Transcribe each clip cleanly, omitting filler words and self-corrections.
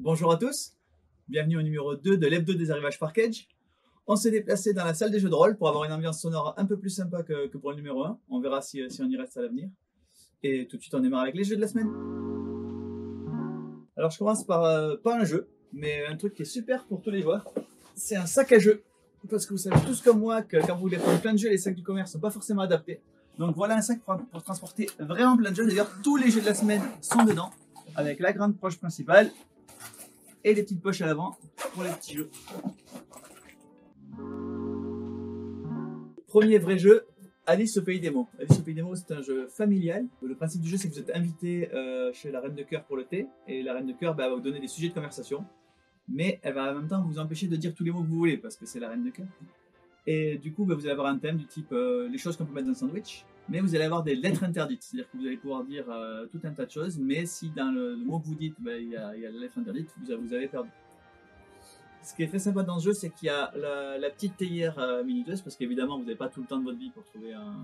Bonjour à tous, bienvenue au numéro 2 de l'hebdo des arrivages par Cage. On s'est déplacé dans la salle des jeux de rôle pour avoir une ambiance sonore un peu plus sympa que pour le numéro 1. On verra si on y reste à l'avenir. Et tout de suite on démarre avec les jeux de la semaine. Alors je commence par pas un jeu, mais un truc qui est super pour tous les joueurs. C'est un sac à jeu. Parce que vous savez tous comme moi que quand vous voulez prendre plein de jeux, les sacs du commerce ne sont pas forcément adaptés. Donc voilà un sac pour transporter vraiment plein de jeux. D'ailleurs tous les jeux de la semaine sont dedans, avec la grande poche principale et les petites poches à l'avant pour les petits jeux. Premier vrai jeu, Alice au Pays des Mots. Alice au Pays des Mots, c'est un jeu familial. Le principe du jeu, c'est que vous êtes invité chez la Reine de Cœur pour le thé, et la Reine de Cœur va vous donner des sujets de conversation, mais elle va en même temps vous empêcher de dire tous les mots que vous voulez, parce que c'est la Reine de Cœur. Et du coup, vous allez avoir un thème du type les choses qu'on peut mettre dans un sandwich, mais vous allez avoir des lettres interdites, c'est-à-dire que vous allez pouvoir dire tout un tas de choses, mais si dans le mot que vous dites, il y a la lettre interdite, vous avez perdu. Ce qui est très sympa dans ce jeu, c'est qu'il y a la petite théière minuteuse, parce qu'évidemment, vous n'avez pas tout le temps de votre vie pour trouver un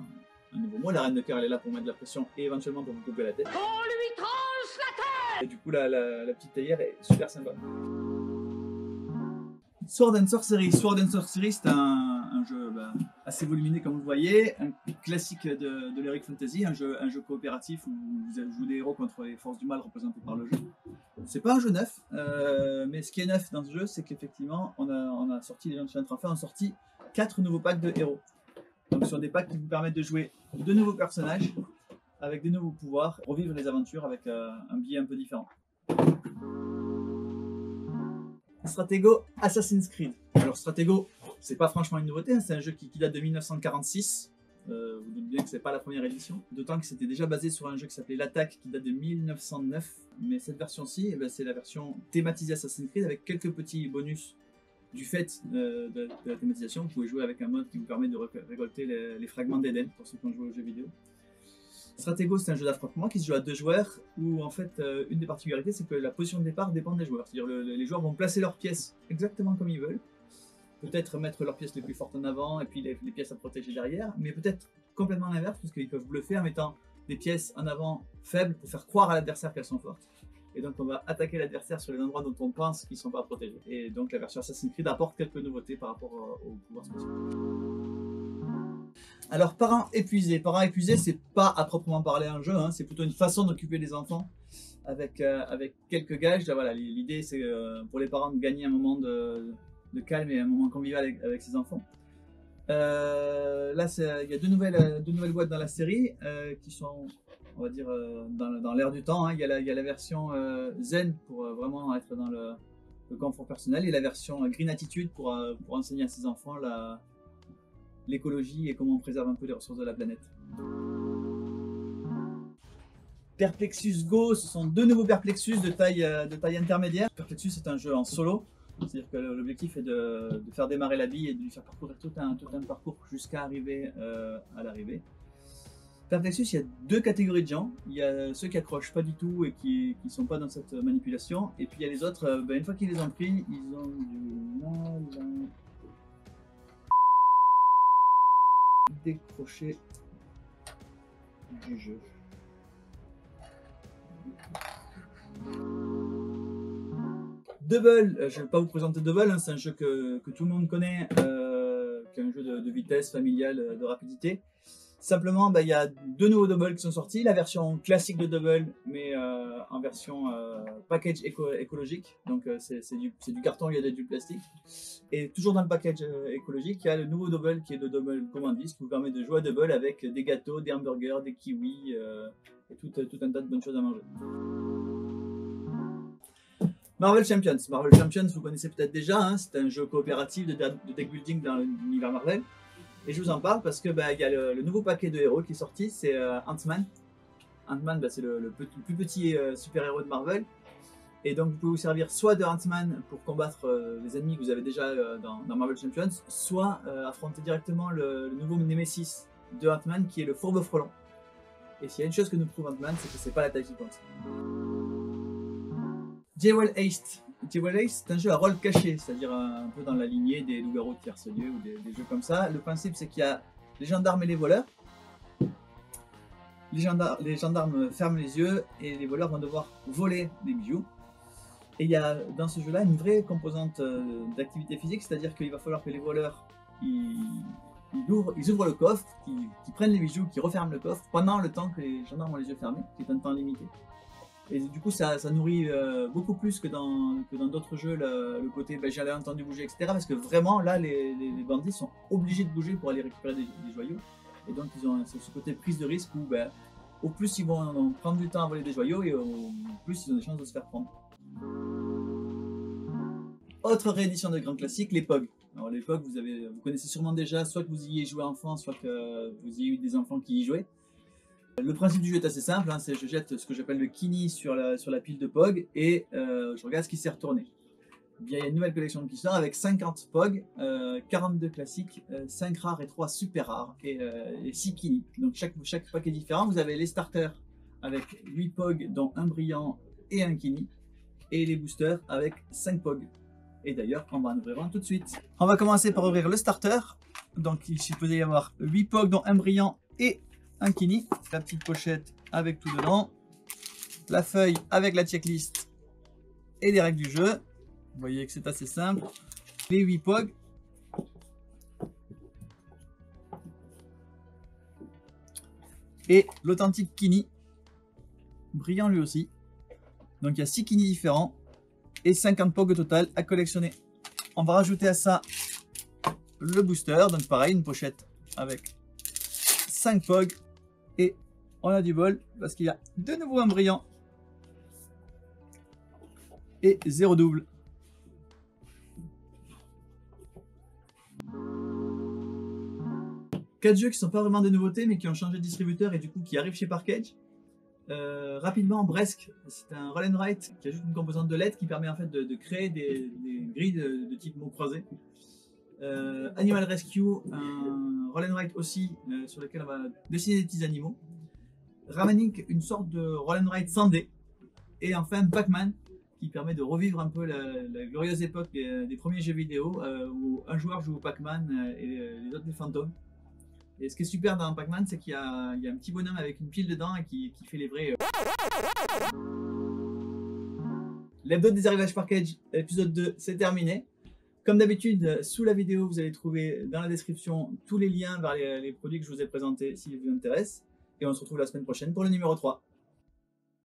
nouveau mot. La Reine de Cœur, elle est là pour mettre de la pression et éventuellement pour vous couper la tête. On lui tranche la tête! Et du coup, la petite théière est super sympa. Sword and Sorcery. Sword and Sorcery, c'est un jeu assez volumineux comme vous le voyez, un classique de l'Heroic Fantasy, un jeu coopératif où vous jouez des héros contre les forces du mal représentées par le jeu. C'est pas un jeu neuf, mais ce qui est neuf dans ce jeu, c'est qu'effectivement, on a sorti, les gens de chez Intrafer ont sorti 4 nouveaux packs de héros. Donc ce sont des packs qui vous permettent de jouer de nouveaux personnages, avec des nouveaux pouvoirs, revivre les aventures avec un biais un peu différent. Stratego Assassin's Creed. Alors Stratego, c'est pas franchement une nouveauté, hein, c'est un jeu qui date de 1946. Vous doutez bien que c'est pas la première édition, d'autant que c'était déjà basé sur un jeu qui s'appelait l'Attaque qui date de 1909. Mais cette version-ci, c'est la version thématisée Assassin's Creed avec quelques petits bonus du fait de la thématisation. Vous pouvez jouer avec un mode qui vous permet de récolter les fragments d'Eden pour ceux qui ont joué aux jeux vidéo. Stratego, c'est un jeu d'affrontement qui se joue à 2 joueurs où en fait une des particularités c'est que la position de départ dépend des joueurs. C'est-à-dire les joueurs vont placer leurs pièces exactement comme ils veulent. Peut-être mettre leurs pièces les plus fortes en avant et puis les pièces à protéger derrière, mais peut-être complètement l'inverse parce qu'ils peuvent bluffer en mettant des pièces en avant faibles pour faire croire à l'adversaire qu'elles sont fortes. Et donc on va attaquer l'adversaire sur les endroits dont on pense qu'ils ne sont pas protégés. Et donc la version Assassin's Creed apporte quelques nouveautés par rapport aux pouvoirs spéciaux. Alors, parents épuisés, c'est pas à proprement parler un jeu, hein, c'est plutôt une façon d'occuper les enfants avec quelques gages. Là, voilà, l'idée c'est pour les parents de gagner un moment de calme et un moment convivial avec ses enfants. Là, il y a deux nouvelles boîtes dans la série qui sont, on va dire, dans l'air du temps. Hein. Il y a la version Zen pour vraiment être dans le confort personnel et la version Green Attitude pour enseigner à ses enfants l'écologie et comment on préserve un peu les ressources de la planète. Perplexus Go, ce sont 2 nouveaux Perplexus de taille intermédiaire. Perplexus est un jeu en solo, c'est-à-dire que l'objectif est de faire démarrer la bille et de lui faire parcourir tout un parcours jusqu'à arriver à l'arrivée. Perplexus, il y a 2 catégories de gens. Il y a ceux qui accrochent pas du tout et qui sont pas dans cette manipulation, et puis il y a les autres, une fois qu'ils les ont pris, ils ont du mal décrocher du jeu. Double, je ne vais pas vous présenter Double, hein, c'est un jeu que tout le monde connaît, qui est un jeu de vitesse familiale, de rapidité. Simplement, il y a 2 nouveaux Double qui sont sortis, la version classique de Double, mais en version package écologique, donc c'est du carton, il y a du plastique. Et toujours dans le package écologique, il y a le nouveau Double qui est le Double Commandis, qui vous permet de jouer à Double avec des gâteaux, des hamburgers, des kiwis, et tout un tas de bonnes choses à manger. Marvel Champions. Marvel Champions, vous connaissez peut-être déjà, hein, c'est un jeu coopératif de deck building dans l'univers Marvel. Et je vous en parle parce que il y a le nouveau paquet de héros qui est sorti, c'est Ant-Man. Ant-Man, c'est le plus petit super-héros de Marvel. Et donc vous pouvez vous servir soit de Ant-Man pour combattre les ennemis que vous avez déjà dans Marvel Champions, soit affronter directement le nouveau Nemesis de Ant-Man qui est le Fourbe Frelon. Et s'il y a une chose que nous prouve Ant-Man, c'est que c'est pas la taille qui compte. Jewel Haste. Jewel Haste, c'est un jeu à rôle caché, c'est-à-dire un peu dans la lignée des loups-garous de Tiercelieu ou des jeux comme ça. Le principe, c'est qu'il y a les gendarmes et les voleurs. Les gendarmes ferment les yeux et les voleurs vont devoir voler des bijoux. Et il y a dans ce jeu-là une vraie composante d'activité physique, c'est-à-dire qu'il va falloir que les voleurs ils ouvrent le coffre, qu'ils prennent les bijoux, qu'ils referment le coffre pendant le temps que les gendarmes ont les yeux fermés, qui est un temps limité. Et du coup, ça nourrit beaucoup plus que dans d'autres jeux le côté j'allais entendu bouger, etc. Parce que vraiment, là, les bandits sont obligés de bouger pour aller récupérer des joyaux. Et donc, ils ont ce côté prise de risque où au plus ils vont prendre du temps à voler des joyaux et au plus ils ont des chances de se faire prendre. Autre réédition de grand classique, les POG. Alors les POG, vous connaissez sûrement déjà, soit que vous y ayez joué enfant, soit que vous y ayez eu des enfants qui y jouaient. Le principe du jeu est assez simple, c'est je jette ce que j'appelle le kini sur la pile de POG et je regarde ce qui s'est retourné. Bien, il y a une nouvelle collection qui sort avec 50 POG, 42 classiques, 5 rares et 3 super rares et 6 kini. Donc chaque pack est différent. Vous avez les starters avec 8 POG dont un brillant et un kini et les boosters avec 5 POG. Et d'ailleurs, on va en ouvrir un tout de suite. On va commencer par ouvrir le starter. Donc il peut y avoir 8 POG dont un brillant et un kini. La petite pochette avec tout dedans. La feuille avec la checklist et les règles du jeu. Vous voyez que c'est assez simple. Les 8 POG. Et l'authentique kini. Brillant lui aussi. Donc il y a 6 kini différents. Et 50 POG au total à collectionner. On va rajouter à ça le booster. Donc pareil, une pochette avec 5 POG. Et on a du bol parce qu'il y a de nouveau un brillant. Et 0 double. Quatre jeux qui sont pas vraiment des nouveautés mais qui ont changé de distributeur et du coup qui arrivent chez Parkage. Rapidement, Bresque, c'est un roll and write qui ajoute une composante de lettres qui permet en fait de créer des grilles de type mots croisés. Animal Rescue, un roll and write aussi sur lequel on va dessiner des petits animaux. Ramanik, une sorte de roll and write sans dés. Et enfin Pac-Man, qui permet de revivre un peu la glorieuse époque des premiers jeux vidéo où un joueur joue au Pac-Man et les autres des fantômes. Et ce qui est super dans Pac-Man, c'est qu'il y a un petit bonhomme avec une pile dedans et qui fait les vrais. L'hebdo des arrivages Parkage, épisode 2, c'est terminé. Comme d'habitude, sous la vidéo, vous allez trouver dans la description tous les liens vers les produits que je vous ai présentés si vous intéressent. Et on se retrouve la semaine prochaine pour le numéro 3.